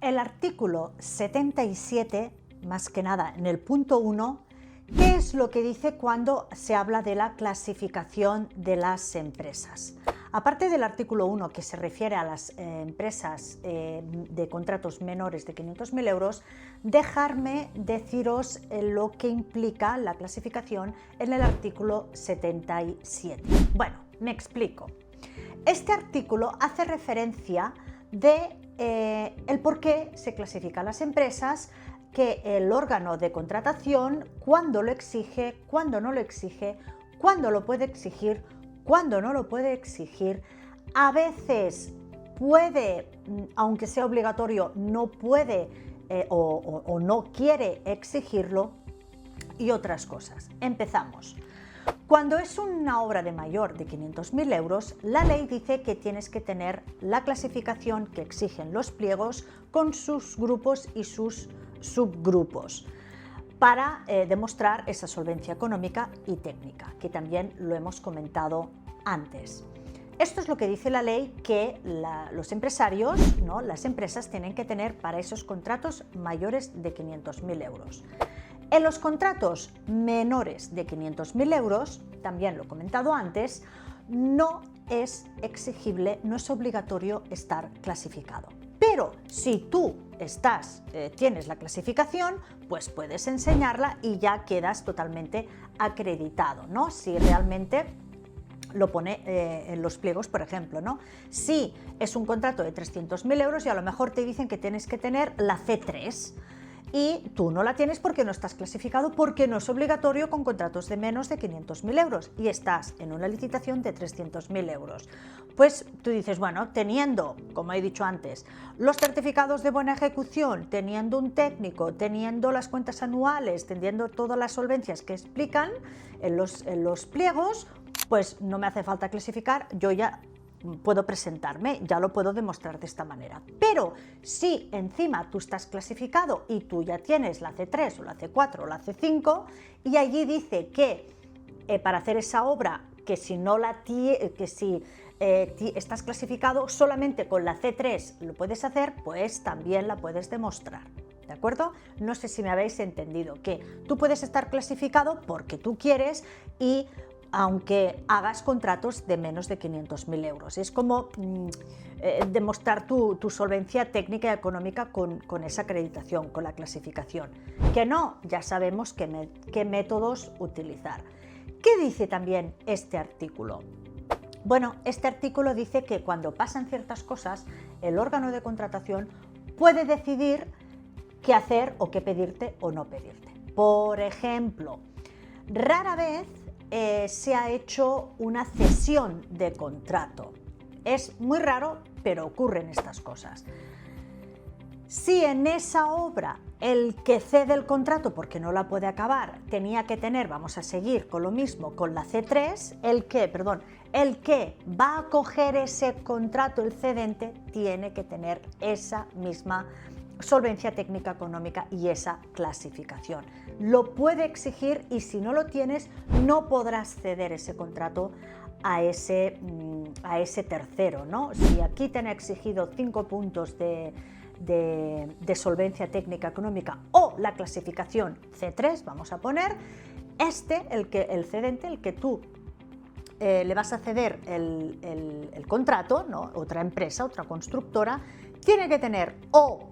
El artículo 77, más que nada en el punto 1, ¿qué es lo que dice cuando se habla de la clasificación de las empresas? Aparte del artículo 1, que se refiere a las empresas de contratos menores de 500.000 euros, dejarme deciros lo que implica la clasificación en el artículo 77. Bueno, me explico. Este artículo hace referencia de el por qué se clasifican las empresas, que el órgano de contratación, cuándo lo exige, cuándo no lo exige, cuándo lo puede exigir, cuándo no lo puede exigir. A veces puede, aunque sea obligatorio, no puede o no quiere exigirlo, y otras cosas. Empezamos. Cuando es una obra de mayor de 500.000 euros, la ley dice que tienes que tener la clasificación que exigen los pliegos con sus grupos y sus subgrupos para demostrar esa solvencia económica y técnica, que también lo hemos comentado antes. Esto es lo que dice la ley que los empresarios, ¿no? Las empresas tienen que tener para esos contratos mayores de 500.000 euros. En los contratos menores de 500.000 euros, también lo he comentado antes, no es exigible, no es obligatorio estar clasificado. Pero si tú tienes la clasificación, pues puedes enseñarla y ya quedas totalmente acreditado, ¿no? Si realmente lo pone en los pliegos, por ejemplo, ¿no? Si es un contrato de 300.000 euros y a lo mejor te dicen que tienes que tener la C3, y tú no la tienes porque no estás clasificado, porque no es obligatorio con contratos de menos de 500.000 euros y estás en una licitación de 300.000 euros. Pues tú dices, bueno, teniendo, como he dicho antes, los certificados de buena ejecución, teniendo un técnico, teniendo las cuentas anuales, teniendo todas las solvencias que explican en los pliegos, pues no me hace falta clasificar, yo ya puedo presentarme, ya lo puedo demostrar de esta manera. Pero si encima tú estás clasificado y tú ya tienes la C3 o la C4 o la C5 y allí dice que para hacer esa obra, que si estás clasificado solamente con la C3 lo puedes hacer, pues también la puedes demostrar. ¿De acuerdo? No sé si me habéis entendido, que tú puedes estar clasificado porque tú quieres y aunque hagas contratos de menos de 500.000 euros. Es como demostrar tu solvencia técnica y económica con esa acreditación, con la clasificación. Que no, ya sabemos qué métodos utilizar. ¿Qué dice también este artículo? Bueno, este artículo dice que cuando pasan ciertas cosas, el órgano de contratación puede decidir qué hacer o qué pedirte o no pedirte. Por ejemplo, rara vez se ha hecho una cesión de contrato. Es muy raro, pero ocurren estas cosas. Si en esa obra el que cede el contrato porque no la puede acabar tenía que tener, vamos a seguir con lo mismo, con la C3, el que va a coger ese contrato, el cedente, tiene que tener esa misma solvencia técnica económica y esa clasificación. Lo puede exigir y si no lo tienes no podrás ceder ese contrato a ese tercero, ¿no? Si aquí te han exigido 5 puntos de solvencia técnica económica o la clasificación C3, vamos a poner, el cedente, el que tú le vas a ceder el contrato, ¿no? Otra empresa, otra constructora, tiene que tener o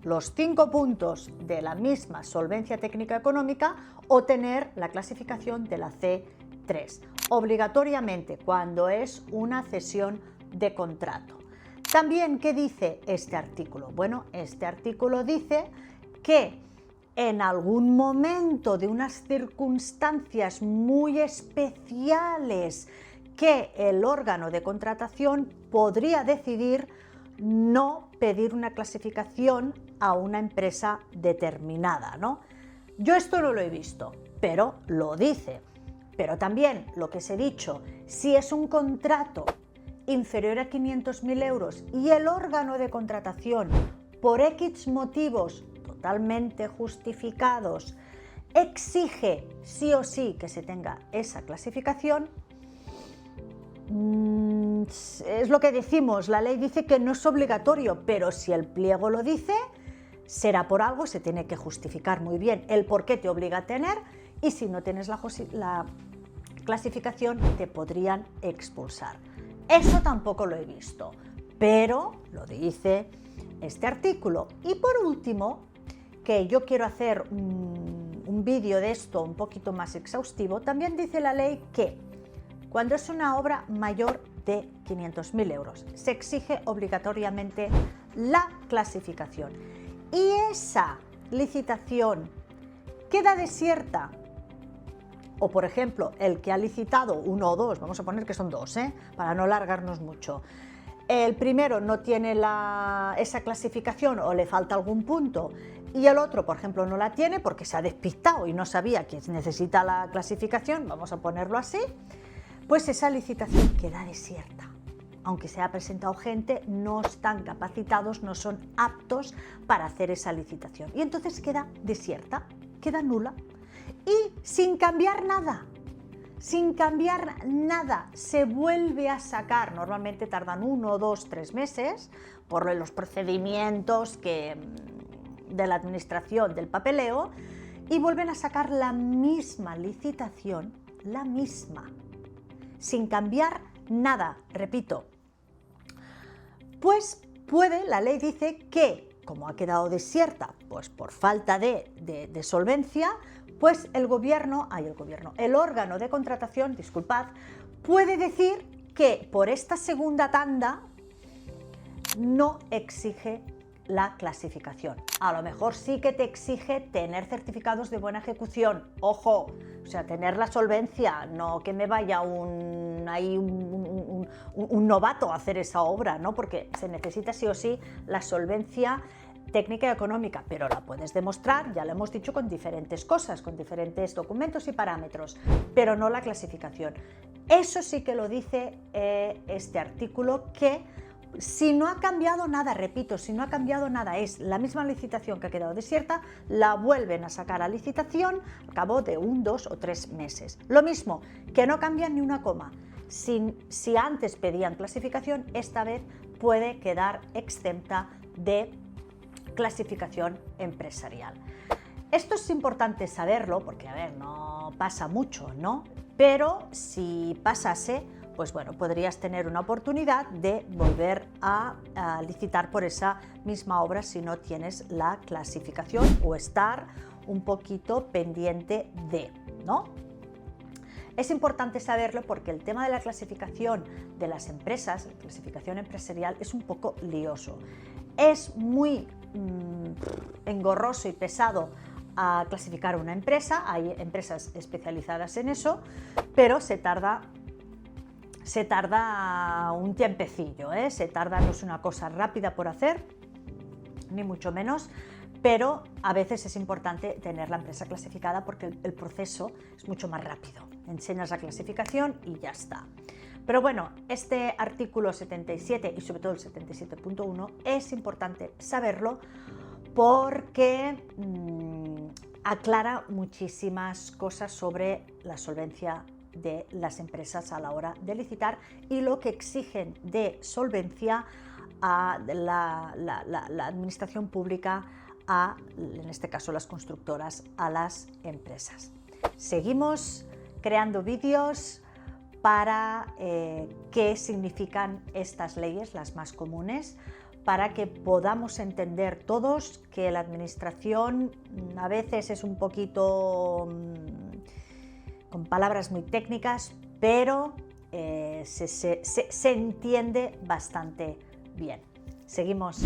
los 5 puntos de la misma solvencia técnica económica o tener la clasificación de la C3, obligatoriamente cuando es una cesión de contrato. También, ¿qué dice este artículo? Bueno, este artículo dice que en algún momento de unas circunstancias muy especiales que el órgano de contratación podría decidir no pedir una clasificación a una empresa determinada, ¿no? Yo esto no lo he visto, pero lo dice. Pero también lo que os he dicho, si es un contrato inferior a 500.000 euros y el órgano de contratación, por X motivos totalmente justificados, exige sí o sí que se tenga esa clasificación, es lo que decimos, la ley dice que no es obligatorio, pero si el pliego lo dice, será por algo, se tiene que justificar muy bien el por qué te obliga a tener, y si no tienes la clasificación te podrían expulsar. Eso tampoco lo he visto, pero lo dice este artículo. Y por último, que yo quiero hacer un vídeo de esto un poquito más exhaustivo, también dice la ley que cuando es una obra mayor de 500.000 euros se exige obligatoriamente la clasificación, y esa licitación queda desierta, o por ejemplo el que ha licitado uno o dos, vamos a poner que son dos, para no alargarnos mucho, el primero no tiene esa clasificación o le falta algún punto, y el otro, por ejemplo, no la tiene porque se ha despistado y no sabía que necesita la clasificación, vamos a ponerlo así, pues esa licitación queda desierta. Aunque se ha presentado gente, no están capacitados, no son aptos para hacer esa licitación. Y entonces queda desierta, queda nula. Y sin cambiar nada, se vuelve a sacar. Normalmente tardan 1, 2, 3 meses por los procedimientos de la administración del papeleo, y vuelven a sacar la misma licitación, la misma, sin cambiar nada, repito. Pues la ley dice que, como ha quedado desierta, pues por falta de solvencia, pues el órgano de contratación, disculpad, puede decir que por esta segunda tanda no exige la clasificación. A lo mejor sí que te exige tener certificados de buena ejecución, ojo, o sea, tener la solvencia, no que me vaya un novato a hacer esa obra, ¿no? Porque se necesita sí o sí la solvencia técnica y económica, pero la puedes demostrar, ya lo hemos dicho, con diferentes cosas, con diferentes documentos y parámetros, pero no la clasificación. Eso sí que lo dice este artículo, que si no ha cambiado nada, repito, si no ha cambiado nada, es la misma licitación que ha quedado desierta, la vuelven a sacar a licitación al cabo de 1, 2 o 3 meses. Lo mismo, que no cambian ni una coma. Si antes pedían clasificación, esta vez puede quedar exenta de clasificación empresarial. Esto es importante saberlo porque, a ver, no pasa mucho, ¿no? Pero si pasase, pues bueno, podrías tener una oportunidad de volver a licitar por esa misma obra si no tienes la clasificación, o estar un poquito pendiente de, ¿no? Es importante saberlo porque el tema de la clasificación de las empresas, la clasificación empresarial, es un poco lioso. Es muy engorroso y pesado a clasificar una empresa, hay empresas especializadas en eso, pero se tarda un tiempecillo, se tarda, no es una cosa rápida por hacer, ni mucho menos, pero a veces es importante tener la empresa clasificada porque el proceso es mucho más rápido. Enseñas la clasificación y ya está. Pero bueno, este artículo 77 y sobre todo el 77.1 es importante saberlo porque aclara muchísimas cosas sobre la solvencia de las empresas a la hora de licitar y lo que exigen de solvencia a la administración pública, en este caso las constructoras, a las empresas. Seguimos creando vídeos para qué significan estas leyes, las más comunes, para que podamos entender todos que la administración a veces es un poquito con palabras muy técnicas, pero se entiende bastante bien. Seguimos.